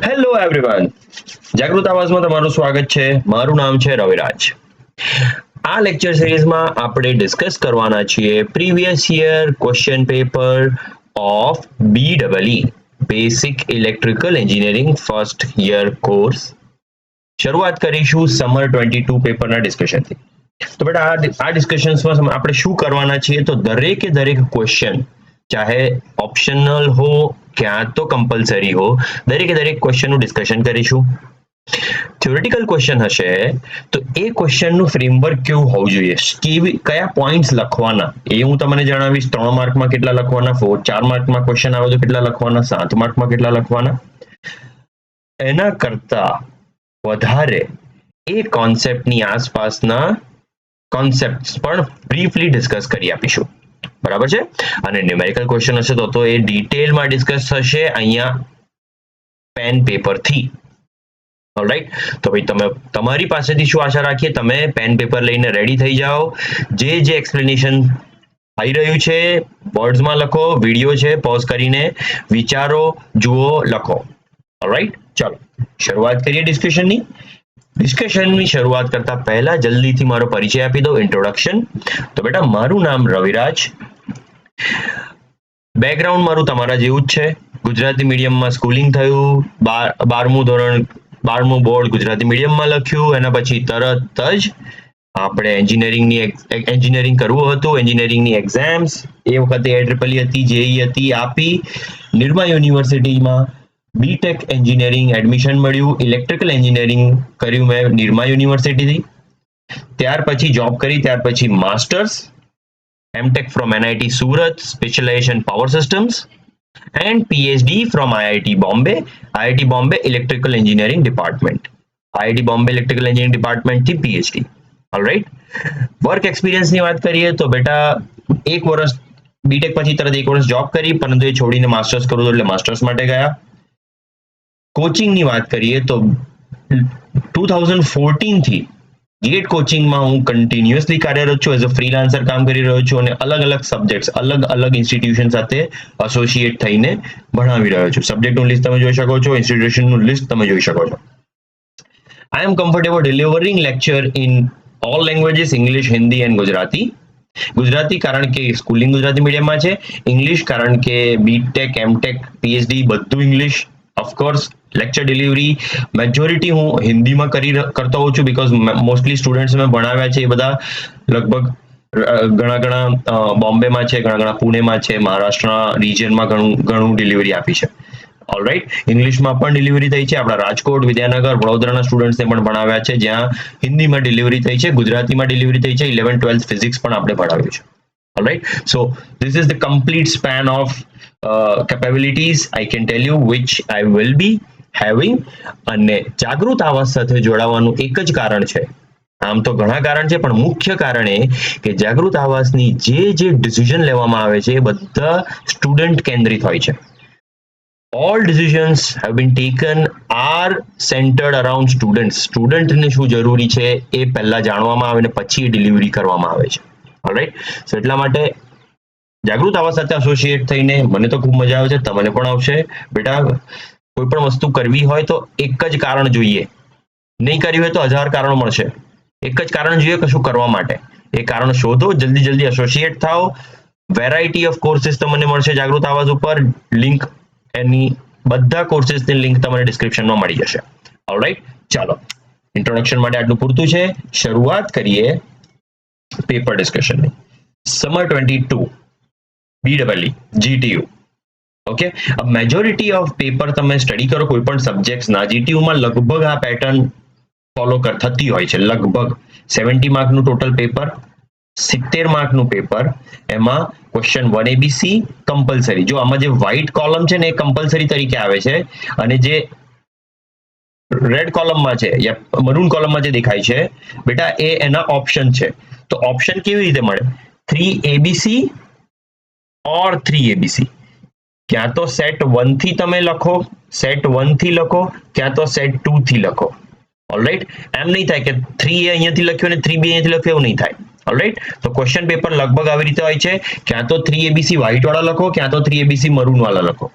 Hello everyone, જાગૃત આવાજમાં તમારું સ્વાગત છે. મારું નામ છે રવિરાજ. આ લેક્ચર સિરીઝમાં આપણે ડિસ્કસ કરવાના છીએ previous year question paper of BEE basic electrical engineering first year course. શરૂઆત કરીશું સમર 22 પેપરના ડિસ્કશનથી. તો બેટા આ ડિસ્કશન્સમાં આપણે શું કરવાના છીએ, તો દરેકે દરેક ક્વેશ્ચન, ચાહે ઓપ્શનલ હો ક્યાં તો કમ્પલસરી હો, દરેકે દરેક ક્વેશ્ચનનું ડિસ્કશન કરીશું. થિયોરેટિકલ ક્વેશ્ચન હશે તો એ ક્વેશ્ચનનું ફ્રેમવર્ક કેવું હોવું જોઈએ, કયા પોઈન્ટ્સ લખવાના એ હું તમને જણાવીશ. 3 માર્કમાં કેટલા લખવાના, 4 માર્કમાં ક્વેશ્ચન આવે તો કેટલા લખવાના, 7 માર્કમાં કેટલા લખવાના. એના કરતા વધારે એ કોન્સેપ્ટની આસપાસના કોન્સેપ્ટ્સ પણ બ્રીફલી ડિસ્કસ કરી આપીશું. બરાબર છે. અને ન્યુમેરિકલ ક્વેશ્ચન હશે તો એ ડિટેલમાં ડિસ્કસ થશે અહીંયા પેન પેપરથી. ઓલરાઈટ, તો ભાઈ તમે તમારી પાસેથી શું આશા રાખીએ, તમે પેન પેપર લઈને રેડી થઈ જાઓ. જે એક્સપ્લેનેશન આવી રહ્યું છે વર્ડ્સમાં લખો, વિડીયો છે પોઝ કરીને વિચારો, જુઓ, લખો. ઓલરાઈટ, ચાલો શરૂઆત કરીએ ડિસ્કશનની શરૂઆત કરતા પહેલા જલ્દીથી મારો પરિચય આપી દઉં, ઇન્ટ્રોડક્શન. તો બેટા મારું નામ રવિરાજ. બેકગ્રાઉન્ડ મારું તમારા જેવું જ છે. ગુજરાતી મીડિયમમાં સ્કૂલિંગ થયું, 12મું બોર્ડ ગુજરાતી મીડિયમમાં લખ્યું. એના પછી તરત જ આપણે એન્જિનિયરિંગ કરવું હતું. એન્જિનિયરિંગની એક્ઝામ્સ એ વખતે AEEE હતી, JEE હતી, આપી. નિરમા યુનિવર્સિટીમાં બીટેક એન્જિનિયરિંગ એડમિશન મળ્યું. ઇલેક્ટ્રિકલ એન્જિનિયરિંગ કર્યું મેં નિરમા યુનિવર્સિટીથી. ત્યાર પછી જોબ કરી, ત્યાર પછી masters MTech from NIT Surat, specialization power systems, and PhD from IIT Bombay Electrical Engineering Department. IIT Bombay Electrical Engineering Department થી PhD. Alright, વર્ક એક્સપિરિયન્સની વાત કરીએ તો બેટા 1 વર્ષ બીટેક પછી તરત 1 વર્ષ જોબ કરી, પરંતુ એ છોડીને માસ્ટર્સ કરું એટલે માસ્ટર્સ માટે ગયા. કોચિંગની વાત કરીએ તો 2014 થી ગેટ કોચિંગમાં હું કન્ટિન્યુઅસલી કાર્યરત છું. એઝ અ ફ્રીલાન્સર કામ કરી રહ્યો છું અને અલગ અલગ સબ્જેક્ટ્સ અલગ ઇન્સ્ટિટ્યુશન સાથે એસોસિએટ થઈને ભણાવી રહ્યો છું. સબ્જેક્ટનું લિસ્ટ તમે જોઈ શકો છો, ઇન્સ્ટિટ્યુશનનું લિસ્ટ તમે જોઈ શકો છો. I am comfortable delivering lecture in all languages, English, Hindi and Gujarati. Gujarati કારણ કે સ્કૂલિંગ ગુજરાતી મીડિયમમાં છે. ઇંગ્લિશ કારણ કે બીટેક, એમટેક, PhD બધું English. Of course lecture delivery majority હું હિન્દીમાં કરતો હોઉં છું, બીકોઝ મોસ્ટલી સ્ટુડન્ટ્સ મેં ભણાવ્યા છે એ બધા લગભગ ઘણા બોમ્બેમાં છે, ઘણા પુણેમાં છે, મહારાષ્ટ્રના રિજિયનમાં ઘણું ડિલિવરી આપી છે. ઓલરાઈટ, ઇંગ્લિશમાં પણ ડિલિવરી થઈ છે. આપણા રાજકોટ, વિદ્યાનગર, વડોદરાના સ્ટુડન્ટ્સને પણ ભણાવ્યા છે, જ્યાં હિન્દીમાં ડિલિવરી થઈ છે, ગુજરાતીમાં ડિલિવરી થઈ છે, 11th-12th ફિઝિક્સ પણ આપણે ભણાવ્યું છે. Alright, so this is the complete span of capabilities I can tell you which I will be having. અને જાગૃત આવાજ સાથે જોડાવાનું એક જ કારણ છે, આમ તો ઘણા કારણ છે પણ મુખ્ય કારણ એ કે જાગૃત આવાજની જે ડિસિઝન લેવામાં આવે છે એ બધા સ્ટુડન્ટ કેન્દ્રિત હોય છે. All decisions have been taken are centered around students. સ્ટુડન્ટને શું જરૂરી છે એ પહેલા જાણવામાં આવે ને પછી ડિલિવરી કરવામાં આવે છે. ઓલરાઈટ, સો એટલા માટે જાગૃત આવાજ સાથે એસોસિએટ થઈને મને તો ખૂબ મજા આવે છે, તમને પણ આવશે. બેટા કોઈ પણ વસ્તુ કરવી હોય તો એક જ કારણ જોઈએ, નહીં કરવી હોય તો 1000 કારણો મળશે. એક જ કારણ જોઈએ કશું કરવા માટે, એ કારણ શોધો, જલ્દી એસોસિએટ થાઓ. વેરાયટી ઓફ કોર્सेस તમને મળશે જાગૃત આવાજ ઉપર. લિંક એની બધા કોર્सेसની લિંક તમને ડિસ્ક્રિપ્શનમાં મળી જશે. ઓલરાઈટ, ચાલો ઇન્ટ્રોડક્શન માટે આટલું પૂરતું છે. શરૂઆત કરીએ પેપર ડિસ્કશનની. Summer 22 BEE GTU. ઓકે, अब મેજોરિટી ઓફ પેપર તમે સ્ટડી કરો કોઈ પણ સબ્જેક્ટ્સના, GTUમાં લગભગ આ પેટર્ન ફોલો થતી હોય છે. લગભગ 70 માર્કનું ટોટલ પેપર, 70 માર્કનું પેપર. એમાં ક્વેશ્ચન 1 ABC કમ્પલસરી. જો આમાં જે વ્હાઇટ કોલમ છે ને એ કમ્પલસરી તરીકે આવે છે, અને જે રેડ કોલમમાં છે યા મરૂન કોલમમાં જે દેખાય છે બેટા એ એના ઓપ્શન છે. તો ઓપ્શન કેવી રીતે મળે? 3 ABC ઓર 3 ABC. ક્યાં તો સેટ 1 થી તમે લખો, સેટ 1 થી લખો, ક્યાં તો સેટ 2 થી લખો. ઓલરાઈટ, એમ નહીં થાય કે 3 એ અહીંયાથી લખ્યું અને 3B અહીંયાથી લખ્યું, એવું નહીં થાય. ઓલરાઈટ, તો ક્વેશ્ચન પેપર લગભગ આવી રીતે હોય છે. ક્યાં તો 3 ABC વ્હાઇટ વાળા લખો, ક્યાં તો 3 ABC મરૂન વાળા લખો.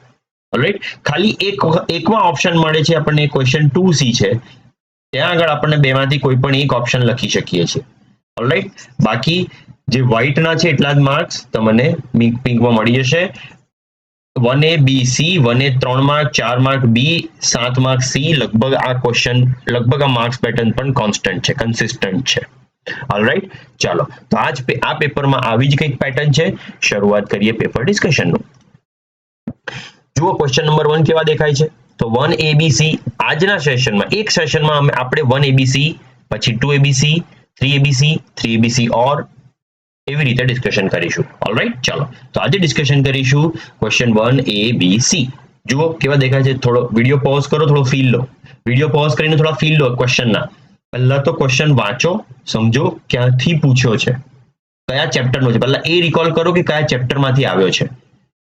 ઓલરાઈટ, ખાલી એકમાં ઓપ્શન મળે છે આપણને, ક્વેશ્ચન 2C છે, ત્યાં આગળ આપણને બેમાંથી કોઈ પણ એક ઓપ્શન લખી શકીએ છીએ. ઓલરાઈટ, બાકી જે વ્હાઇટના છે એટલા જ માર્ક્સ તમને પિંકમાં મળી જશે. 1A B C, 1A 3 mark, 4 mark B, 7 mark C. લગભગ આ ક્વેશ્ચન, લગભગ આ માર્ક્સ પેટર્ન પણ કોન્સ્ટન્ટ છે, કન્સિસ્ટન્ટ છે. ઓલરાઈટ, ચાલો તો આ પેપરમાં આવી જ કંઈક પેટર્ન છે. શરૂઆત કરીએ પેપર ડિસ્કશનનું. જુઓ ક્વેશ્ચન નંબર 1 કેવા દેખાય છે. તો 1ABC આજના સેશનમાં, એક સેશનમાં આપણે 1ABC, પછી 2ABC, 3ABC, 3ABC ઓર એવી રીતે ડિસ્કશન કરીશું. ઓલરાઈટ, ચાલો તો આજે ડિસ્કશન કરીશું ક્વેશ્ચન 1ABC. જુઓ કેવા દેખાય છે. થોડો વિડીયો પોઝ કરો, થોડો ફીલ લો. વિડીયો પોઝ કરીને થોડા ફીલ લો ક્વેશ્ચનના. પહેલા તો ક્વેશ્ચન વાંચો, સમજો ક્યાંથી પૂછ્યો છે, કયા ચેપ્ટરનો છે. પહેલા એ રિકોલ કરો કે કયા ચેપ્ટરમાંથી આવ્યો છે.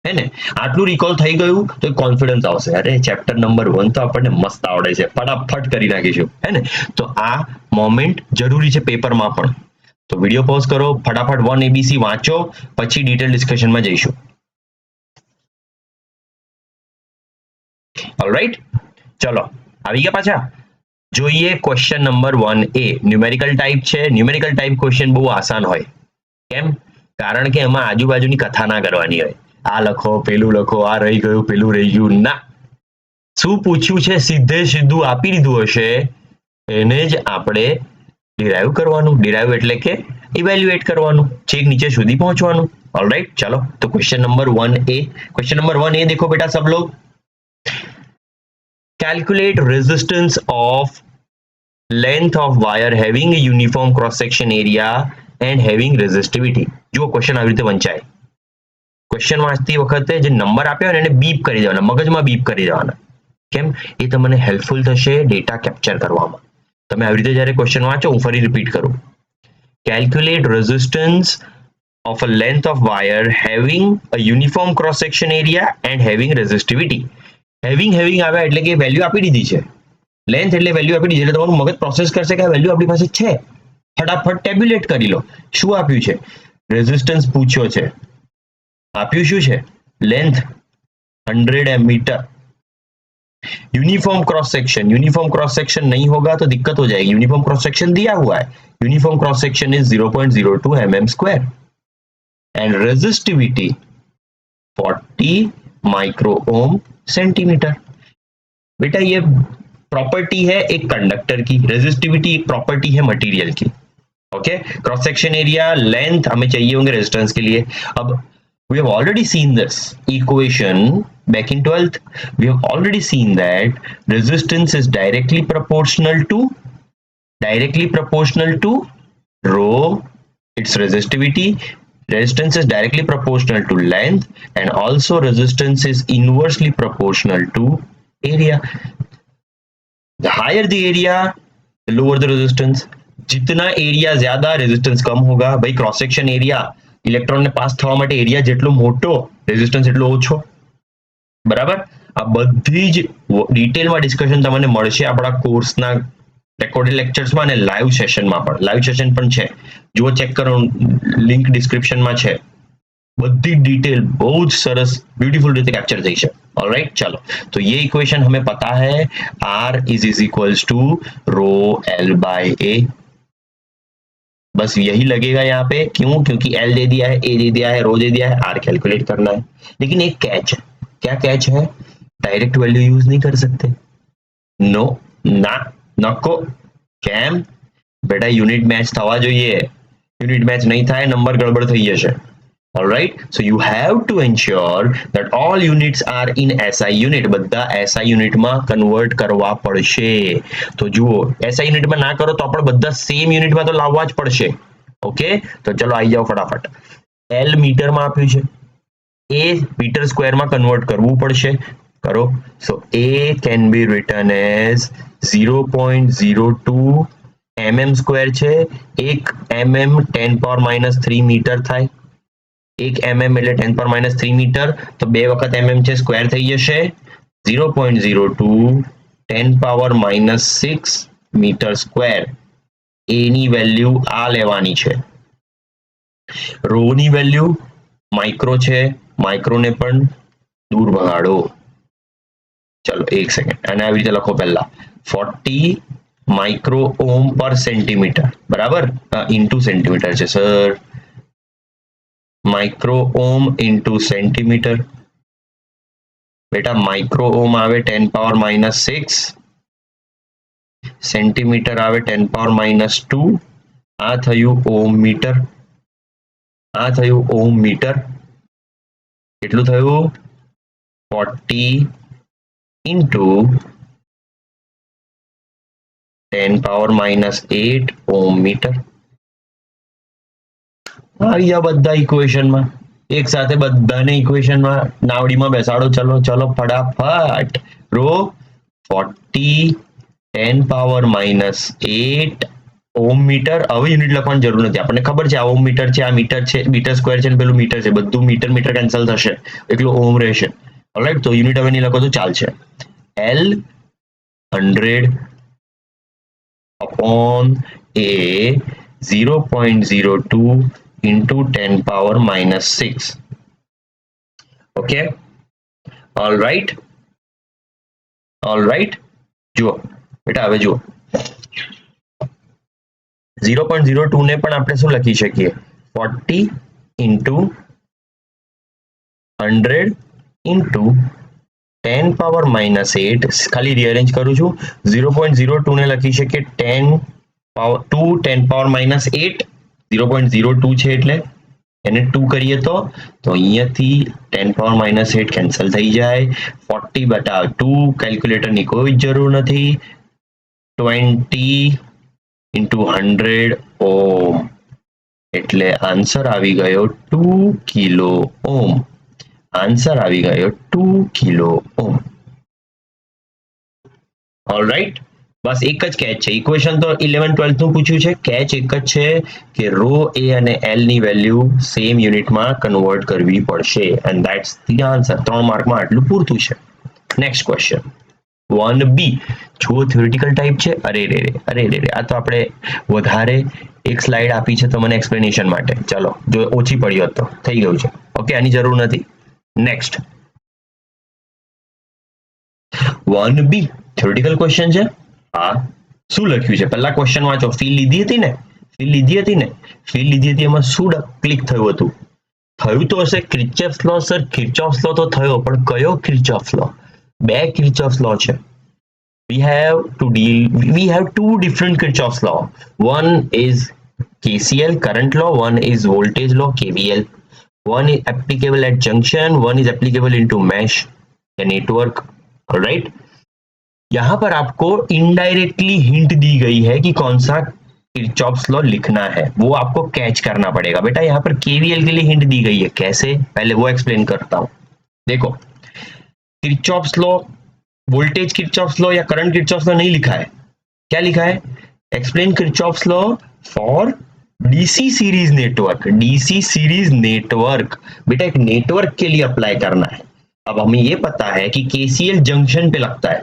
હે ને, આટલું રિકોલ થઈ ગયું તો કોન્ફિડન્સ આવશે. અરે ચેપ્ટર નંબર 1 તો આપણને મસ્ત આવડે છે, ફટાફટ કરી નાખીશું. હે ને, તો આ મોમેન્ટ જરૂરી છે પેપરમાં પણ. તો વિડીયો પોઝ કરો, ફટાફટ 1ABC વાંચો, પછી ડિટેલ ડિસ્કશનમાં જઈશું. ઓલરાઈટ, ચલો આવી ગયા પાછા. જોઈએ question number 1A. Numerical type છે. ન્યુમેરિકલ ટાઈપ ક્વેશ્ચન બહુ આસાન હોય. કેમ? કારણ કે એમાં આજુબાજુની કથા ના કરવાની હોય. આ લખો, પેલું લખો, આ રહી ગયું, પેલું રહી ગયું. ના, શું પૂછ્યું છે સીધે સીધું આપી દીધું હશે, એને જ આપણે ડિરાઈવ કરવાનું. ડિરાઈવ એટલે કે ઇવેલ્યુએટ કરવાનું, છેક નીચે સુધી પહોંચવાનું. ऑलराइट, चलो तो question number 1A. Question number 1A देखो बेटा सब लोग. Calculate resistance of length of wire having uniform cross section area and having resistivity. जो क्वेश्चन આવી રીતે વંચાય. ક્વેશ્ચન વાંચતી વખતે જે નંબર આપ્યો ને એને બીપ કરી દેવાના, મગજમાં બીપ કરી દેવાના. કેમ? એ તમને હેલ્પફુલ થશે ડેટા કેપ્ચર કરવામાં. તમે આવી રીતે જ્યારે ક્વેશ્ચન વાંચો, હું ફરી રિપીટ કરું. Calculate resistance of a length of wire having a uniform cross section area and having resistivity. having આવ્યા એટલે કે વેલ્યુ આપી દીધી છે. લેન્થ એટલે વેલ્યુ આપી દીધી, એટલે તમારું મગજ પ્રોસેસ કરશે કે આ વેલ્યુ આપણી પાસે છે. ફટાફટ ટેબ્યુલેટ કરી લો. શું આપ્યું છે? રેઝિસ્ટન્સ પૂછ્યો છે. આપ્યું શું છે? Length 100 meter. Uniform cross section नहीं होगा तो दिक्कत हो जाएगी. यूनिफॉर्म क्रॉस सेक्शन दिया हुआ है. Uniform cross section is 0.02 mm square and resistivity 40 micro ohm centimetre. बेटा ये प्रॉपर्टी है एक कंडक्टर की, रेजिस्टिविटी एक प्रॉपर्टी है मटेरियल की. Okay, cross section area, length हमें चाहिए होंगे रेजिस्टेंस के लिए. अब we have already seen this equation back in 12th. We have already seen that resistance is directly proportional to rho, its resistivity. Resistance is directly proportional to length, and also resistance is inversely proportional to area. The higher the area, the lower the resistance. जितना area ज्यादा, resistance कम होगा. भाई cross section area, electron ने पास થવા માટે area જેટલો મોટો, resistance એટલો ઓછો. બરાબર? આ બધી જ ડિટેલમાં ડિસ્કશન તમને મળશે આપણા કોર્સના રેકોર્ડેડ લેક્ચર્સમાં અને લાઈવ સેશનમાં પણ. લાઈવ સેશન પણ છે, જો ચેક કરો, લિંક ડિસ્ક્રિપ્શનમાં છે. બધી डिटेल बहुत सरस ब्यूटीफुल रीते कैप्चर થઈ છે. ऑलराइट, चलो तो ये इक्वेशन हमें पता है. R is equals to rho L by A. बस यही लगेगा यहाँ पे. क्यों? क्योंकि L दे दिया है, A दे दिया है, रो दे दिया है, R कैलकुलेट करना है. लेकिन एक कैच है. क्या कैच है? डायरेक्ट वैल्यू यूज नहीं कर सकते. नो, ना, नको. કેમ? બેટા યુનિટ મેચ થવા જોઈએ. યુનિટ મેચ નહીં થાય, નંબર ગડબડ થઈ જશે. Alright, so you have to ensure that all units are in SI unit. બધા SI unit માં કન્વર્ટ કરવા પડશે. તો જુઓ, SI unit માં ના કરો તો આપણે બધા સેમ યુનિટ માં તો લાવવા જ પડશે. ઓકે, તો ચલો આવી જાઓ ફટાફટ. L મીટર માં આપ્યું છે, A મીટર સ્ક્વેર માં કન્વર્ટ કરવું પડશે. કરો. So A can be written as 0.02 mm square છે. 1 mm 10⁻³ મીટર થાય. 1 mm એટલે 10⁻³ મીટર, તો 2 વખત mm છે, સ્ક્વેર થઈ જશે. 0.02 10⁻⁻6 મીટર સ્ક્વેર. A ની વેલ્યુ આ લેવાની છે. રો ની વેલ્યુ માઇક્રો છે, માઇક્રોને પણ દૂર ભગાડો. चलो एक सेकंड અને આવી રીતે લખો પહેલા 40 માઇક્રો ઓમ પર સેન્ટીમીટર બરાબર ઇન્ટુ સેન્ટીમીટર છે સર માઇક્રો ઓમ ઇન્ટુ સેન્ટીમીટર બેટા માઇક્રો ઓમ આવે 10 પાવર -6 સેન્ટીમીટર આવે 10 પાવર -2 આ થયું ઓમ મીટર આ થયું ઓમ મીટર કેટલું થયું 40 ઇન્ટુ 10 પાવર -8 ઓમ મીટર આવી ગયા બધા ઇક્વેશનમાં એક સાથે બધાને ઇક્વેશનમાં નાવડીમાં બેસાડો ચલો ચલો ફટાફટ રો 40 10 પાવર -8 ઓમ મીટર હવે યુનિટ લખવાની જરૂર નથી આપણને ખબર છે આ ઓમ મીટર છે આ મીટર છે મીટર સ્ક્વેર છે પેલું મીટર છે બધું મીટર મીટર કેન્સલ થશે એટલું ઓમ રહેશે ઓલરાઈટ તો યુનિટ હવે નહીં લખો તો ચાલશે L 100 upon a 0.02 into 10 power -6 okay all right જુઓ બેટા હવે જુઓ 0.02 ને પણ આપણે શું લખી શકીએ 40 into 100 into 10 પાવર -8 ખાલી રીઅરેન્જ કરું છું 0.02 ને લખી શકીએ 10 પાવર 2 10 પાવર -8 0.02 છે એટલે એને 2 કરીએ તો અહીંયાથી 10 પાવર -8 કેન્સલ થઈ જાય 40 બટા 2 કેલ્ક્યુલેટરની કોઈ જરૂર નથી 20 into 100 ઓમ એટલે આન્સર આવી ગયો 2 કિલો ઓમ આન્સર આવી ગયો 2 કિલો ઓમ ઓલરાઈટ બસ એક જ કેચ છે ઇક્વેશન તો 11 12 નું પૂછ્યું છે કેચ એક જ છે કે રો a અને l ની વેલ્યુ સેમ યુનિટમાં કન્વર્ટ કરવી પડશે એન્ડ ધેટ્સ ધ આન્સર 3 માર્કમાં આટલું પૂરતું છે નેક્સ્ટ ક્વેશ્ચન 1b જો થિયોરિટિકલ ટાઈપ છે અરે આ તો આપણે વધારે એક સ્લાઇડ આપી છે તમને એક્સપ્લેનેશન માટે ચલો જો ઓછી પડી હોત તો થઈ ગયું છે ઓકે આની જરૂર નથી નેક્સ્ટ 1b થિયોરિટિકલ ક્વેશ્ચન છે હા શું લખ્યું છે પહેલા ક્વેશ્ચન વાંચો ફી લીધી હતી ને ફી લીધી હતી એમાં શું ક્લિક થયું હતું થયું તો હશે કિર્ચોફ લો સર કિર્ચોફ લો તો થયો પણ કયો કિર્ચોફ લો બે કિર્ચોફ લો છે we have two different Kirchhoff's law. One is KCL current law, one is voltage law KVL. One is applicable at junction, one is applicable into mesh या network. All right. यहाँ पर आपको indirectly hint दी गई है कि कौन सा Kirchhoff's law लिखना है वो आपको कैच करना पड़ेगा बेटा यहाँ पर केवीएल के लिए हिंट दी गई है कैसे पहले वो एक्सप्लेन करता हूं देखो Kirchhoff's law voltage Kirchhoff's law या करंट किर्चॉफ्स लॉ नहीं लिखा है क्या लिखा है explain Kirchhoff's law for DC series network बेटा एक नेटवर्क के लिए अप्लाई करना है अब हमें ये पता है कि केसीएल जंक्शन पे लगता है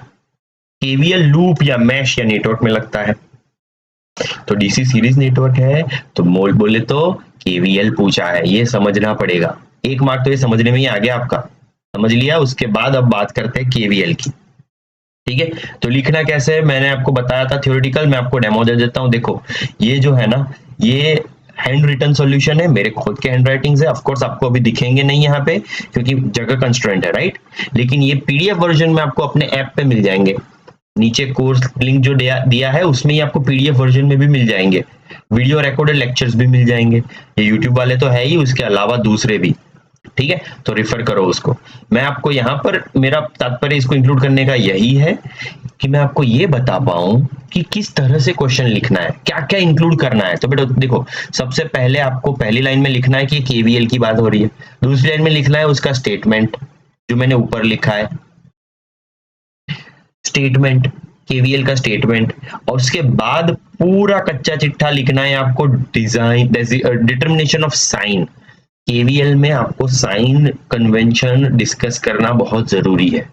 केवीएल लूप या मैश या नेटवर्क में लगता है तो डीसी सीरीज नेटवर्क है तो बोले तो केवीएल पूछा है ये समझना पड़ेगा एक मार्क तो ये समझने में ही आ गया आपका समझ लिया उसके बाद अब बात करते हैं केवीएल की ठीक है तो लिखना कैसे है मैंने आपको बताया था थ्योरेटिकल मैं आपको डेमो दे देता हूं देखो ये जो है ना ये हैंड रिटन सॉल्यूशन है मेरे खुद के हैंड राइटिंग है ऑफ कोर्स आपको अभी दिखेंगे नहीं यहाँ पे क्योंकि जगह कंस्ट्रेंट है राइट लेकिन ये पीडीएफ वर्जन में आपको अपने ऐप पे मिल जाएंगे नीचे कोर्स लिंक जो दिया है उसमें ही आपको पीडीएफ वर्जन में भी मिल जाएंगे वीडियो रिकॉर्डेड लेक्चर्स भी मिल जाएंगे ये यूट्यूब वाले तो है ही उसके अलावा दूसरे भी ठीक है तो रिफर करो उसको मैं आपको यहाँ पर मेरा तात्पर्य इसको इंक्लूड करने का यही है कि मैं आपको ये बता पाऊं कि किस तरह से क्वेश्चन लिखना है क्या क्या इंक्लूड करना है तो बेटा देखो सबसे पहले आपको पहली लाइन में लिखना है कि केवीएल की बात हो रही है दूसरी लाइन में लिखना है उसका स्टेटमेंट जो मैंने ऊपर लिखा है स्टेटमेंट केवीएल का स्टेटमेंट और उसके बाद पूरा कच्चा चिट्ठा लिखना है आपको design determination of sign KVL में आपको साइन कन्वेंशन डिस्कस करना बहुत जरूरी है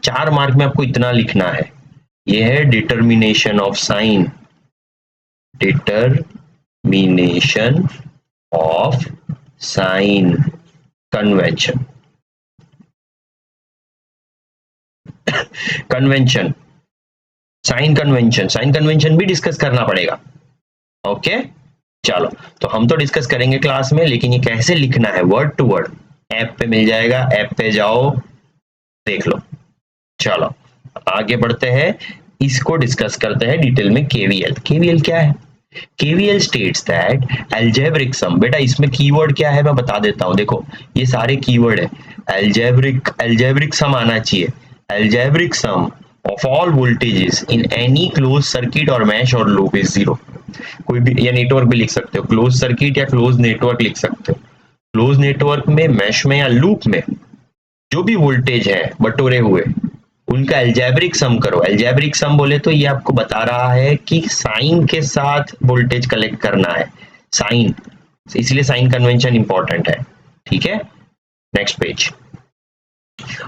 4 मार्क में आपको इतना लिखना है यह है determination of sign convention convention, sign convention भी डिस्कस करना पड़ेगा। ओके चलो, तो हम तो डिस्कस करेंगे क्लास में, लेकिन ये कैसे लिखना है वर्ड टू वर्ड ऐप पे मिल जाएगा, ऐप पे जाओ देख लो। चलो आगे बढ़ते हैं, इसको डिस्कस करते हैं डिटेल में। केवीएल क्या है? KVL states that algebraic sum, बेटा इसमें कीवर्ड क्या है मैं बता देता हूं, देखो ये सारे कीवर्ड है। एल्जेब्रिक सम आना चाहिए, algebraic sum of all voltages in any close circuit और मैश और लूप इज जीरो। कोई भी, या नेटवर्क भी लिख सकते हो, क्लोज सर्किट या क्लोज नेटवर्क लिख सकते हो। क्लोज नेटवर्क में, मैश में या लूप में जो भी वोल्टेज है बटोरे हुए, उनका एल्जेब्रिक सम करो। एल्जेब्रिक सम बोले तो ये आपको बता रहा है कि साइन के साथ वोल्टेज कलेक्ट करना है, साइन, इसलिए साइन कन्वेंशन इंपॉर्टेंट है। ठीक है, नेक्स्ट पेज।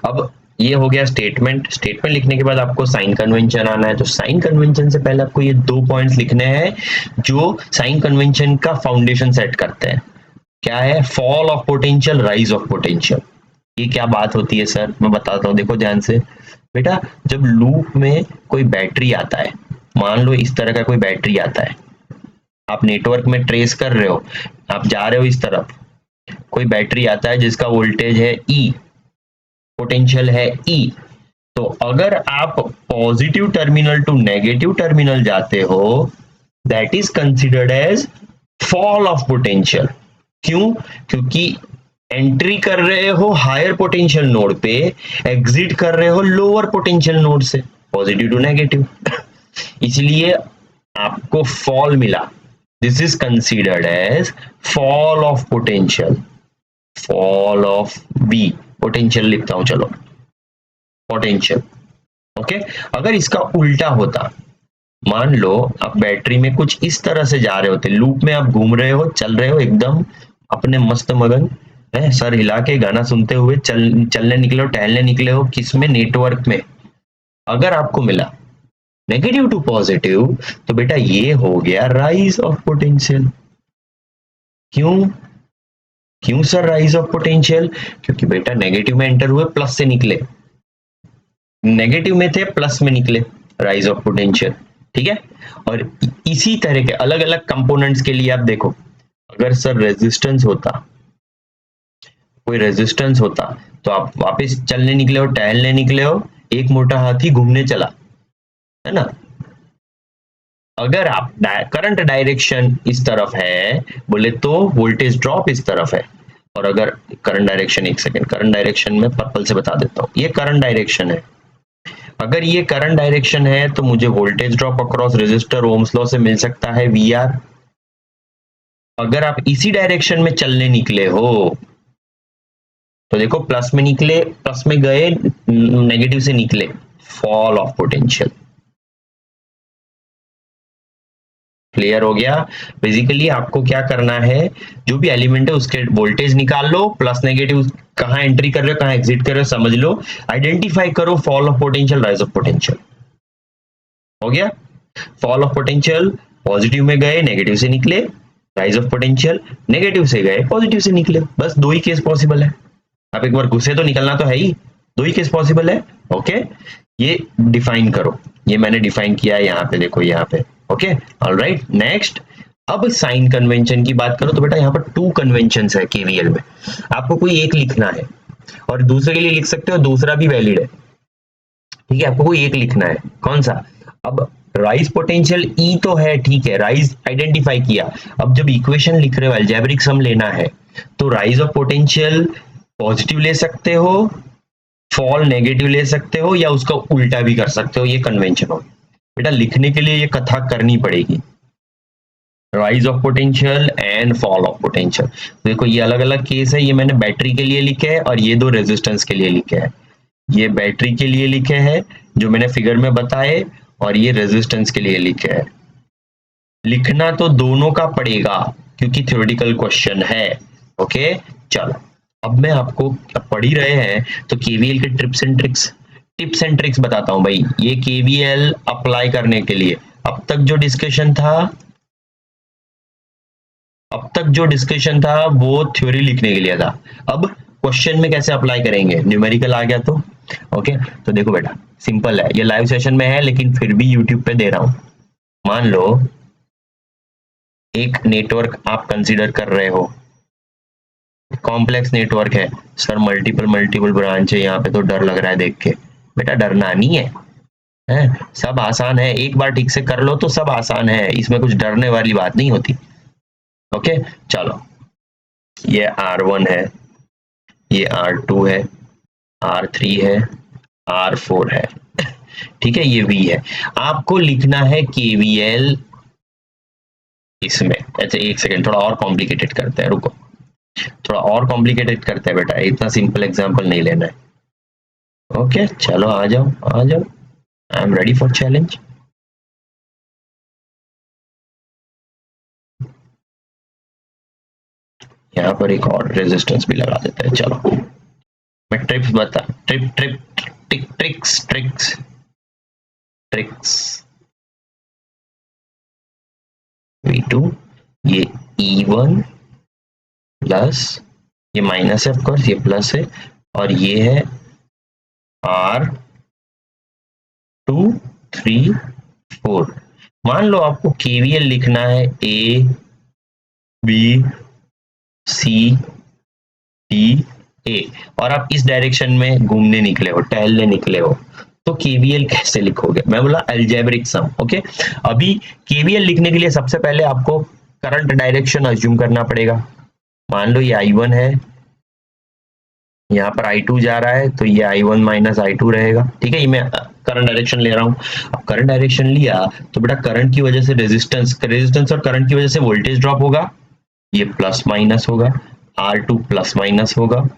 अब ये हो गया स्टेटमेंट लिखने के बाद आपको साइन कन्वेंशन आना है। तो साइन कन्वेंशन से पहले आपको ये 2 पॉइंट्स लिखने हैं जो साइन कन्वेंशन का फाउंडेशन सेट करते हैं। क्या है? Fall of potential, rise of potential. ये क्या बात होती है सर, मैं बताता हूँ, देखो ध्यान से। बेटा जब लूप में कोई बैटरी आता है, मान लो इस तरह का कोई बैटरी आता है, आप नेटवर्क में ट्रेस कर रहे हो, आप जा रहे हो इस तरफ, कोई बैटरी आता है जिसका वोल्टेज है ई, पोटेंशियल है ई। तो अगर आप positive terminal to negative terminal जाते हो, that is considered as fall of potential. क्यों? क्योंकि एंट्री कर रहे हो हायर पोटेंशियल नोड पे, एग्जिट कर रहे हो लोअर पोटेंशियल नोड से, पॉजिटिव टू नेगेटिव, इसलिए आपको फॉल मिला। This is considered as fall of potential, fall of B, potential लिखता हूं चलो, पोटेंशियल। ओके, अगर इसका उल्टा होता, मान लो आप बैटरी में कुछ इस तरह से जा रहे होते, लूप में आप घूम रहे हो, चल रहे हो एकदम अपने मस्त मगन है, सर हिला के गाना सुनते हुए चलने निकले हो, टहलने निकले हो, किसमें? नेटवर्क में। अगर आपको मिला नेगेटिव टू पॉजिटिव, तो बेटा ये हो गया राइज ऑफ पोटेंशियल। क्यों? क्यों सर राइज ऑफ पोटेंशियल? क्योंकि बेटा नेगेटिव में एंटर हुए, प्लस से निकले, नेगेटिव में थे प्लस में निकले, राइज ऑफ पोटेंशियल। ठीक है, और इसी तरह के अलग अलग कंपोनेंट्स के लिए आप देखो, अगर सर रेजिस्टेंस होता, कोई रेजिस्टेंस होता, तो आप वापस चलने निकले हो, टहलने निकले हो, एक मोटा हाथी घूमने चला, है ना। अगर आप करंट डायरेक्शन इस तरफ है बोले तो वोल्टेज ड्रॉप इस तरफ है, और अगर करंट डायरेक्शन, एक सेकेंड, करंट डायरेक्शन में पर्पल से बता देता हूं, ये करंट डायरेक्शन है। अगर ये करंट डायरेक्शन है तो मुझे voltage drop across resistor Ohm's law से मिल सकता है VR। अगर आप इसी डायरेक्शन में चलने निकले हो तो देखो प्लस में निकले, प्लस में गए, नेगेटिव से निकले, फॉल ऑफ पोटेंशियल। क्लियर हो गया? बेसिकली आपको क्या करना है, जो भी एलिमेंट है उसके वोल्टेज निकाल लो, प्लस नेगेटिव कहां एंट्री कर रहे हो, कहां एग्जिट कर रहे हो समझ लो, आइडेंटिफाई करो fall of potential, rise of potential. हो गया? फॉल ऑफ पोटेंशियल, पॉजिटिव में गए, नेगेटिव से निकले, राइज ऑफ पोटेंशियल, नेगेटिव से गए, पॉजिटिव से निकले, बस 2 ही केस पॉसिबल है। आप एक बार घुसे तो निकलना तो है ही, 2 ही केस पॉसिबल है। ओके, ये डिफाइन करो, ये मैंने डिफाइन किया है यहाँ पे, देखो यहाँ पे। Okay, alright, next. अब साइन कन्वेंशन की बात करो तो बेटा यहाँ पर 2 कन्वेंशंस है केवीएल में, आपको कोई एक लिखना है, और दूसरे के लिए लिख सकते हो, दूसरा भी वैलिड है। ठीक है, आपको कोई एक लिखना है, कौन सा? अब राइज पोटेंशियल ई तो है, ठीक है, राइज आइडेंटिफाई किया। अब जब इक्वेशन लिख रहे हो, अलजेब्रिक सम लेना है, तो राइज ऑफ पोटेंशियल पॉजिटिव ले सकते हो, फॉल नेगेटिव ले सकते हो, या उसका उल्टा भी कर सकते हो, ये कन्वेंशन हो। बेटा लिखने के लिए ये कथा करनी पड़ेगी, rise of potential and fall of potential. देखो ये अलग अलग केस है, ये मैंने बैटरी के लिए लिखे है और ये 2 रेजिस्टेंस के लिए लिखे हैं। ये बैटरी के लिए लिखे हैं जो मैंने फिगर में बताए, और ये रेजिस्टेंस के लिए लिखे हैं। लिखना तो दोनों का पड़ेगा क्योंकि थ्योरेटिकल क्वेश्चन है। ओके चलो, अब मैं आपको पढ़ ही रहे हैं तो केवीएल के टिप्स एंड ट्रिक्स बताता हूं भाई। ये केवीएल अप्लाई करने के लिए अब तक जो डिस्कशन था वो थ्योरी लिखने के लिए था। अब क्वेश्चन में कैसे अप्लाई करेंगे, न्यूमेरिकल आ गया तो ओके, तो देखो बेटा सिंपल है, ये लाइव सेशन में है लेकिन फिर भी यूट्यूब पे दे रहा हूं। मान लो एक नेटवर्क आप कंसीडर कर रहे हो, कॉम्प्लेक्स नेटवर्क है सर, मल्टीपल मल्टीपल ब्रांच है, यहाँ पे तो डर लग रहा है देख के। बेटा डरना नहीं है, है सब आसान है, एक बार ठीक से कर लो तो सब आसान है, इसमें कुछ डरने वाली बात नहीं होती। ओके चलो, ये R1 है, ये R2 है, R3 है, R4 है, ठीक है, ये V है। आपको लिखना है KVL इसमें। अच्छा एक सेकेंड, थोड़ा और कॉम्प्लिकेटेड करते हैं, रुको, थोड़ा और कॉम्प्लिकेटेड करते हैं बेटा, इतना सिंपल एग्जांपल नहीं लेना है। ओके चलो आ जाओ आ जाओ, I am ready for challenge. यहाँ पर एक और रेजिस्टेंस भी लगा देते हैं। चलो मैं ट्रिप्स बता, trip trip trick tricks tricks tricks V2, ये E1 प्लस, ये माइनस है ऑफकोर्स, ये प्लस है, और ये है R2 3 4। मान लो आपको KVL लिखना है A B C D A, और आप इस डायरेक्शन में घूमने निकले हो, टहलने निकले हो, तो KVL कैसे लिखोगे? मैं बोला अलजेब्रिक सम। ओके, अभी KVL लिखने के लिए सबसे पहले आपको करंट डायरेक्शन अज्यूम करना पड़ेगा। मान लो ये I1 है, यहाँ पर I2 जा रहा है, तो ये I1 माइनस I2 रहेगा। ठीक है, ये मैं करंट डायरेक्शन ले रहा हूँ। अब करंट डायरेक्शन लिया तो बेटा करंट की वजह से रेजिस्टेंस, रेजिस्टेंस और करंट की वजह से वोल्टेज ड्रॉप होगा, ये प्लस माइनस होगा, R2 प्लस माइनस होगा,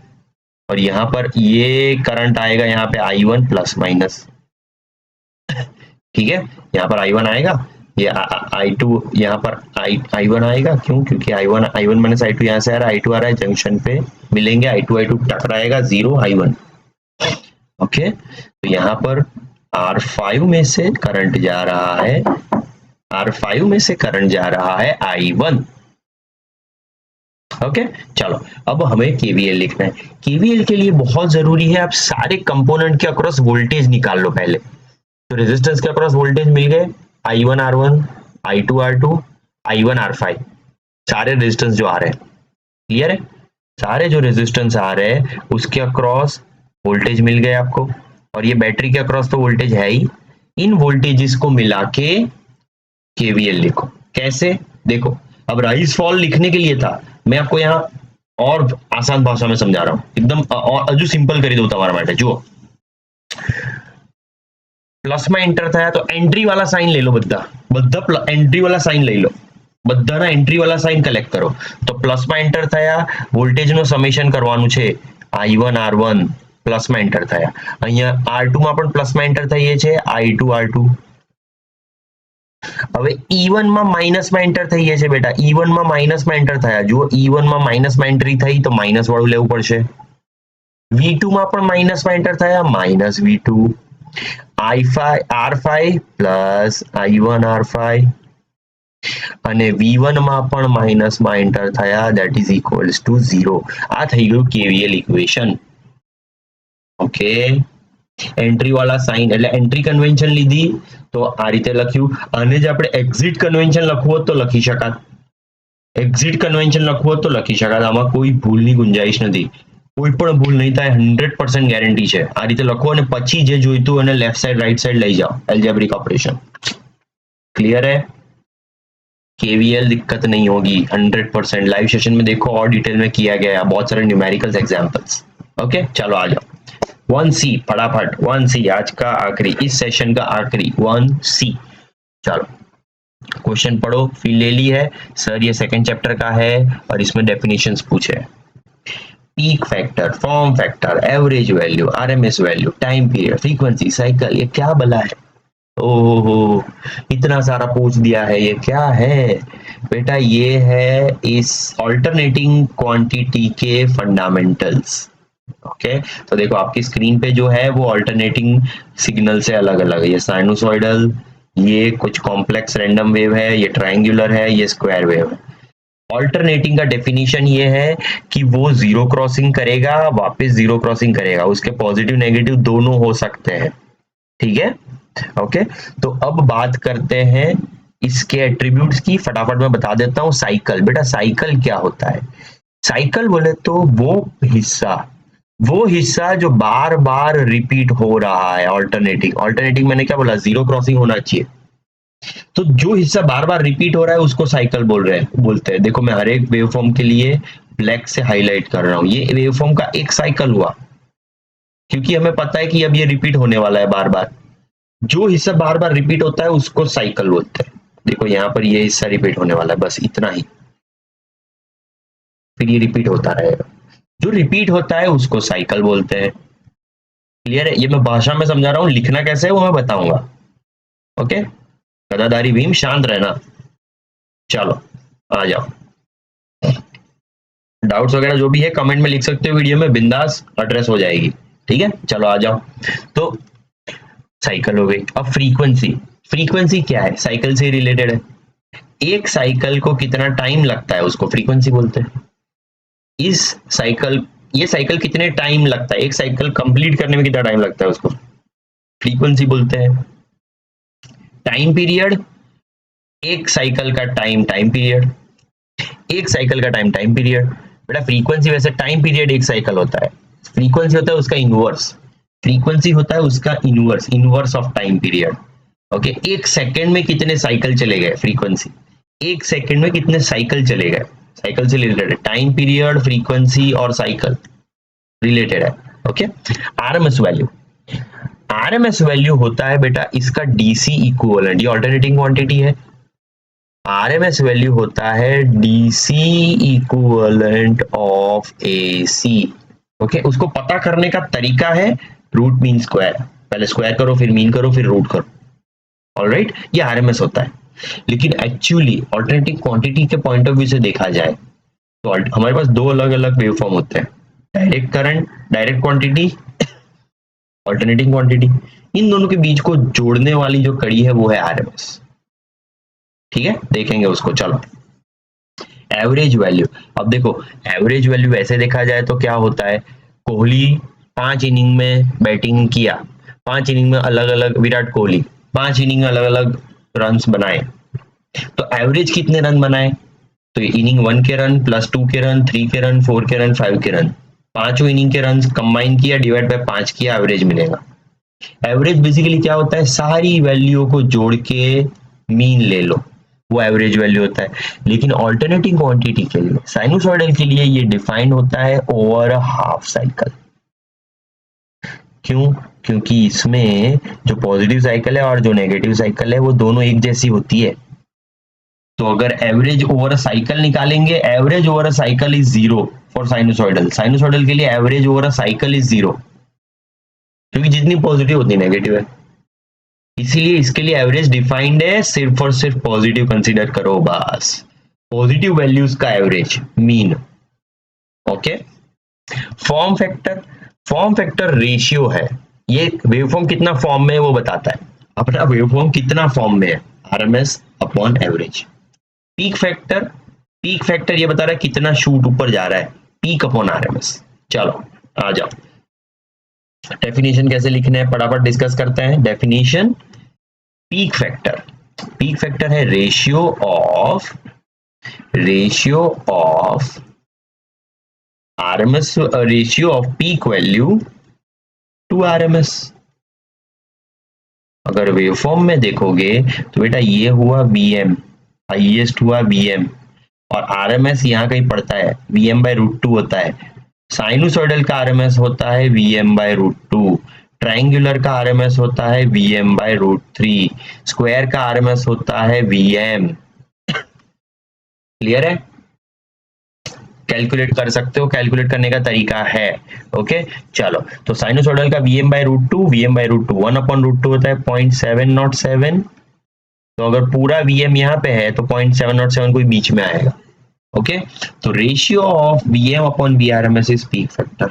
और यहाँ पर ये करंट आएगा यहाँ पे I1 प्लस माइनस। ठीक है, यहाँ पर I1 आएगा, ये I2 यहाँ पर I1 आएगा, क्यों? क्योंकि I1 माइनस I2 यहाँ से आ रहा है, I2 आ रहा है, जंक्शन पे मिलेंगे, I2 टकराएगा, 0 I1। ओके, तो यहाँ पर R5 में से करंट जा रहा है, R5 में से करंट जा रहा है I1। ओके चलो, अब हमें KVL लिखना है। KVL के लिए बहुत जरूरी है आप सारे कंपोनेंट के अक्रॉस वोल्टेज निकाल लो पहले। तो रेजिस्टेंस के अक्रॉस वोल्टेज मिल गए, I1 R1, I2 R2, I1 R5, सारे रेजिस्टेंस जो आ रहे हैं, क्लियर है? सारे जो रेजिस्टेंस आ रहे हैं उसके अक्रॉस वोल्टेज मिल गए आपको, और ये बैटरी के अक्रॉस तो वोल्टेज है ही। इन वोल्टेजेस को मिला के KVL लिखो। कैसे? देखो, अब राइज फॉल लिखने के लिए था, मैं आपको यहाँ और आसान भाषा में समझा रहा हूं, एकदम और जो सिंपल कर दो તમારા માટે। જો પ્લસ માં એન્ટર થયા તો એન્ટ્રી વાળા સાઇન લઈ લો, બધા એન્ટ્રી વાળા સાઇન લઈ લો, બધાના એન્ટ્રી વાળા સાઇન કલેક્ટ કરો। તો પ્લસ માં એન્ટર થયા, વોલ્ટેજ નો સમેશન કરવાનું છે, I1 R1 પ્લસ માં એન્ટર થયા, અહીંયા R2 માં પણ પ્લસ માં એન્ટર થઈએ છે, I2 R2। હવે E1 માં માઇનસ માં એન્ટર થઈએ છે બેટા, E1 માં માઇનસ માં એન્ટર થયા, જુઓ E1 માં માઇનસ માં એન્ટ્રી થઈ તો માઇનસ વાળું લેવું પડશે। V2 માં પણ માઇનસ માં એન્ટર થયા, minus V2, I5 R5 plus I1 R5, અને V1 માં પણ માઇનસ માં એન્ટર થયા, that is equals to 0। આ થઈ ગયું KVL ઇક્વેશન। ઓકે, એન્ટ્રી વાળા સાઇન એટલે એન્ટ્રી કન્વેન્શન લીધી તો આ રીતે લખ્યું, આને જ આપણે એક્ઝિટ કન્વેન્શન લખવું હોત તો લખી શકાત, એક્ઝિટ કન્વેન્શન લખવું હોત તો લખી શકાત, આમાં કોઈ ભૂલની ગુંજાઈશ નથી, કોઈ પણ ભૂલ નહીં થાય, 100% ગેરંટી છે। આ રીતે લખો અને પછી જે જોઈતું અને લેફ્ટ સાઈડ રાઈટ સાઈડ લઈ જાઓ, એલ્जेब्रिक ऑपरेशन। क्लियर है? KVL दिक्कत नहीं होगी, 100%। लाइव सेशन में देखो और डिटेल में किया गया है, बहुत सारे न्यूमेरिकल्स एग्जांपल्स। ओके चलो आ जाओ, 1C फटाफट, 1C आज का आखिरी, इस सेशन का आखिरी 1C। चलो क्वेश्चन पढ़ो, फील ले ली है सर, ये सेकंड चैप्टर का है और इसमें डेफिनेशंस पूछे। Peak factor, form factor, average value, RMS value, time period, frequency, cycle, ये क्या भला है? ओहो, इतना सारा पूछ दिया है, ये क्या है बेटा? ये है इस ऑल्टरनेटिंग क्वांटिटी के फंडामेंटल्स। ओके, तो देखो आपकी स्क्रीन पे जो है वो ऑल्टरनेटिंग सिग्नल से अलग अलग है, ये साइनोसॉइडल, ये कुछ कॉम्प्लेक्स रैंडम वेव है, ये ट्रायंगुलर है, ये स्क्वायर वेव है। ऑल्टरनेटिंग का डेफिनेशन ये है कि वो जीरो क्रॉसिंग करेगा, वापस जीरो क्रॉसिंग करेगा, उसके पॉजिटिव नेगेटिव दोनों हो सकते हैं, ठीक है। ओके, तो अब बात करते हैं इसके एट्रीब्यूट्स की, फटाफट मैं बता देता हूं। साइकिल, बेटा साइकिल क्या होता है? साइकिल बोले तो वो हिस्सा जो बार बार रिपीट हो रहा है। ऑल्टरनेटिंग, ऑल्टरनेटिंग मैंने क्या बोला? जीरो क्रॉसिंग होना चाहिए। तो जो हिस्सा बार बार रिपीट हो रहा है उसको साइकिल बोलते हैं। देखो मैं हर एक वेवफॉर्म के लिए ब्लैक से हाईलाइट कर रहा हूं, ये वेवफॉर्म का एक साइकिल हुआ, क्योंकि हमें पता है कि अब ये रिपीट होने वाला है बार बार। जो हिस्सा बार बार रिपीट होता है उसको साइकिल बोलते हैं। देखो यहां पर ये हिस्सा रिपीट होने वाला है, बस इतना ही, फिर ये रिपीट होता रहेगा। जो रिपीट होता है उसको साइकिल बोलते हैं। क्लियर है? ये मैं भाषा में समझा रहा हूं, लिखना कैसे है वो मैं बताऊंगा। ओके, गदाधारी भीम शांत रहना। चलो आ जाओ, डाउट्स वगैरह जो भी है कमेंट में लिख सकते हो, वीडियो में बिंदास एड्रेस हो जाएगी। ठीक है, चलो आ जाओ। तो साइकिल हो गई। अब फ्रीक्वेंसी, फ्रीक्वेंसी क्या है? साइकिल से रिलेटेड है। एक साइकिल को कितना टाइम लगता है उसको फ्रीक्वेंसी बोलते हैं। इस साइकिल, ये साइकिल कितने टाइम लगता है, एक साइकिल कंप्लीट करने में कितना टाइम लगता है उसको फ्रीक्वेंसी बोलते हैं। टाइम पीरियड, एक साइकिल का टाइम, टाइम पीरियड, एक साइकिल का टाइम, टाइम पीरियड। बेटा फ्रीक्वेंसी वैसे टाइम पीरियड एक साइकिल होता है, फ्रीक्वेंसी होता है उसका इनवर्स, फ्रीक्वेंसी होता है उसका inverse, inverse of time period. Okay, एक सेकंड में कितने साइकिल चले गए, फ्रीक्वेंसी। एक सेकंड में कितने साइकिल चले गए, साइकिल से रिलेटेड है। टाइम पीरियड, फ्रीक्वेंसी और साइकिल रिलेटेड है। Okay, RMS value, RMS value होता है बेटा इसका डीसी इक्विवेलेंट, ये ऑल्टरनेटिंग क्वांटिटी है। आरएमएस वैल्यू होता है DC equivalent of AC. Okay, उसको पता करने का तरीका है रूट मीन स्क्वायर, पहले स्क्वायर करो फिर मीन करो फिर रूट करो। ऑलराइट, ये आरएमएस होता है। लेकिन एक्चुअली ऑल्टरनेटिव क्वांटिटी के पॉइंट ऑफ व्यू से देखा जाए तो हमारे पास दो अलग अलग वेवफॉर्म होते हैं, direct current, direct quantity, alternating quantity. इन दोनों के बीच को जोड़ने वाली जो कड़ी है वो है आरएमएस। ठीक है, देखेंगे उसको। चलो, एवरेज वैल्यू। अब देखो, एवरेज वैल्यू ऐसे देखा जाए तो क्या होता है, कोहली 5 इनिंग में बैटिंग किया, 5 इनिंग में अलग अलग, विराट कोहली 5 इनिंग में अलग अलग रन बनाए, तो एवरेज कितने रन बनाए? तो इनिंग 1 के रन प्लस 2 के रन, 3 के रन, 4 के रन, 5 के रन, पांचों इनिंग के रन कंबाइन किया, डिवाइड बाय 5 किया, एवरेज मिलेगा। एवरेज बेसिकली क्या होता है, सारी वैल्यू को जोड़ के मीन ले लो, वो एवरेज वैल्यू होता है। लेकिन ऑल्टरनेटिंग क्वांटिटी के लिए, साइनोसॉइडल के लिए ये डिफाइंड होता है ओवर हाफ साइकिल। क्यों? क्योंकि इसमें जो पॉजिटिव साइकिल है और जो नेगेटिव साइकिल है वो दोनों एक जैसी होती है। तो अगर एवरेज ओवर अ साइकिल निकालेंगे, average over a cycle is zero for sinusoidal, sinusoidal के लिए average over a cycle is zero, क्योंकि जितनी पॉजिटिव उतनी नेगेटिव है। इसीलिए इसके लिए एवरेज डिफाइंड है, सिर्फ और सिर्फ पॉजिटिव कंसीडर करो बस, पॉजिटिव वैल्यूज का average, mean. Okay, form factor, form factor ratio है, ये वेवफॉर्म कितना फॉर्म में है वो बताता है, अपना वेवफॉर्म कितना फॉर्म में है, RMS upon average. Peak factor, peak factor ये बता रहा है कितना शूट ऊपर जा रहा है, पीक अपॉन आरएमएस। चलो आ जाओ, डेफिनेशन कैसे लिखना है फटाफट डिस्कस करते हैं। Definition, peak factor, peak factor है ratio of RMS, ratio of peak value to RMS. अगर वेवफॉर्म में देखोगे तो बेटा ये हुआ बीएम, हाईएस्ट हुआ बीएम, और आरएमएस यहाँ कहीं पड़ता है, वीएम बाय रूट टू होता है। साइनोसॉइडल का आरएमएस होता है VM by root two, triangular का आरएमएस होता है VM by root three, square का आरएमएस होता है वीएम। क्लियर है? कैलकुलेट कर सकते हो, कैलकुलेट करने का तरीका है। ओके, चलो तो साइनोसॉइडल का VM by root two, VM by root two 1/√2 होता है 0.707। तो अगर पूरा वीएम यहाँ पे है तो 0.707 कोई बीच में आएगा। ओके, तो ratio of VM upon VRMS is peak factor.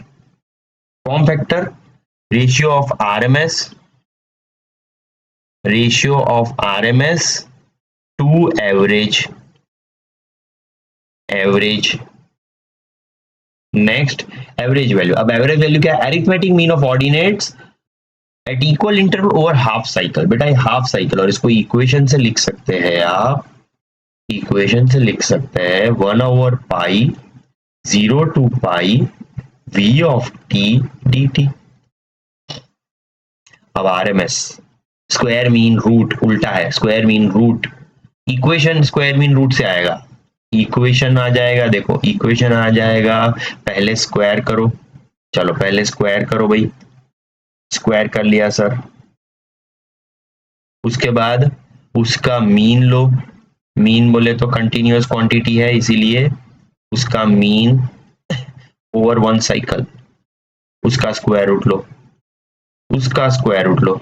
Form factor, ratio of RMS, ratio of RMS to average, average. Next average value. अब एवरेज वैल्यू क्या है? Arithmetic mean of ordinates at equal interval over half cycle. बेटा ये half cycle, और इसको equation से लिख सकते हैं आप, इक्वेशन से लिख सकते हैं 1/पाई 0 to pi v of t dt। अब आरएमएस स्क्वायर मीन रूट उल्टा है, square mean root, equation square mean root से आएगा, इक्वेशन आ जाएगा, देखो इक्वेशन आ जाएगा, पहले स्क्वायर करो, चलो पहले स्क्वायर करो भाई, स्क्वायर कर लिया सर, उसके बाद उसका मीन लो, मीन बोले तो कंटिन्यूअस क्वांटिटी है इसीलिए उसका मीन ओवर वन साइकिल, उसका स्क्वायर रूट लो, उसका स्क्वायर रूट लो,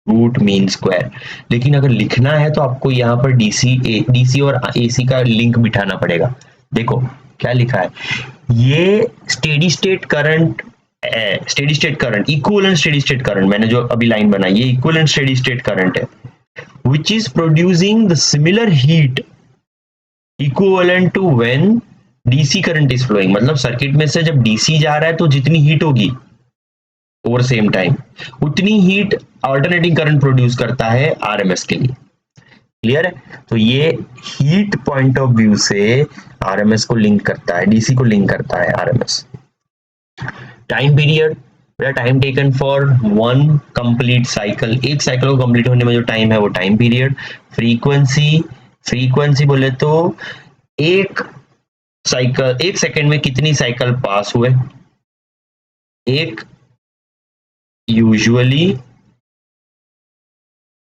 रूट मीन स्क्वायर। लेकिन अगर लिखना है तो आपको यहाँ पर डीसी और एसी का लिंक बिठाना पड़ेगा। देखो क्या लिखा है, ये steady state current, steady state current, equivalent steady state current, मैंने जो अभी लाइन बनाई ये इक्विवेलेंट स्टेडी स्टेट करंट है, which is producing the similar heat equivalent to when DC current is flowing। मतलब सर्किट में से जब डीसी जा रहा है तो जितनी हीट होगी ओवर सेम टाइम उतनी हीट अल्टरनेटिंग करंट प्रोड्यूस करता है आरएमएस के लिए। क्लियर है? तो ये हीट पॉइंट ऑफ व्यू से आरएमएस को लिंक करता है, डीसी को लिंक करता है RMS. Time period, time taken for one complete cycle, एक साइकिल को कंप्लीट होने में जो टाइम है वो टाइम पीरियड। फ्रीक्वेंसी, फ्रीक्वेंसी बोले तो एक साइकिल, एक सेकेंड में कितनी साइकिल पास हुए, एक usually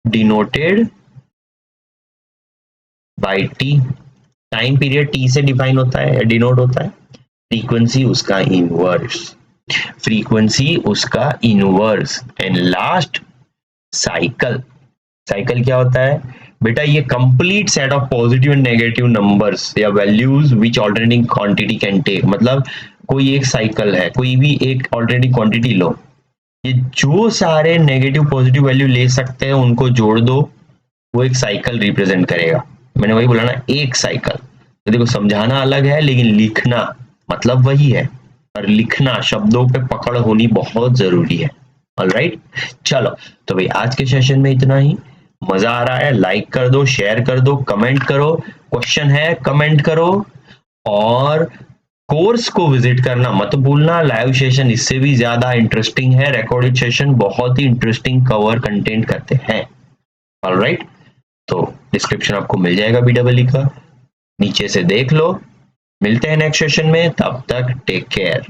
denoted by T, time period T से डिफाइन होता है, डिनोट होता है, फ्रीक्वेंसी उसका इनवर्स, फ्रीक्वेंसी उसका inverse, and last cycle. Cycle क्या होता है बेटा? ये complete set of positive and negative numbers या values which alternating quantity can take. मतलब कोई एक साइकिल है, कोई भी एक ऑल्टरनेटिंग क्वांटिटी लो, ये जो सारे नेगेटिव पॉजिटिव वैल्यू ले सकते हैं उनको जोड़ दो, वो एक साइकिल रिप्रेजेंट करेगा। मैंने वही बोला ना, एक साइकिल। तो देखो समझाना अलग है लेकिन लिखना मतलब वही है, और लिखना शब्दों पे पकड़ होनी बहुत जरूरी है। ऑलराइट, चलो तो भाई आज के सेशन में इतना ही। मजा आ रहा है? लाइक कर दो, शेयर कर दो, कमेंट करो, क्वेश्चन है कमेंट करो, और कोर्स को विजिट करना मत भूलना। लाइव सेशन इससे भी ज्यादा इंटरेस्टिंग है, रिकॉर्डेड सेशन बहुत ही इंटरेस्टिंग कवर कंटेंट करते हैं। ऑलराइट, तो डिस्क्रिप्शन आपको मिल जाएगा BEE का, नीचे से देख लो। मिलते हैं नेक्स्ट सेशन में, तब तक टेक केयर।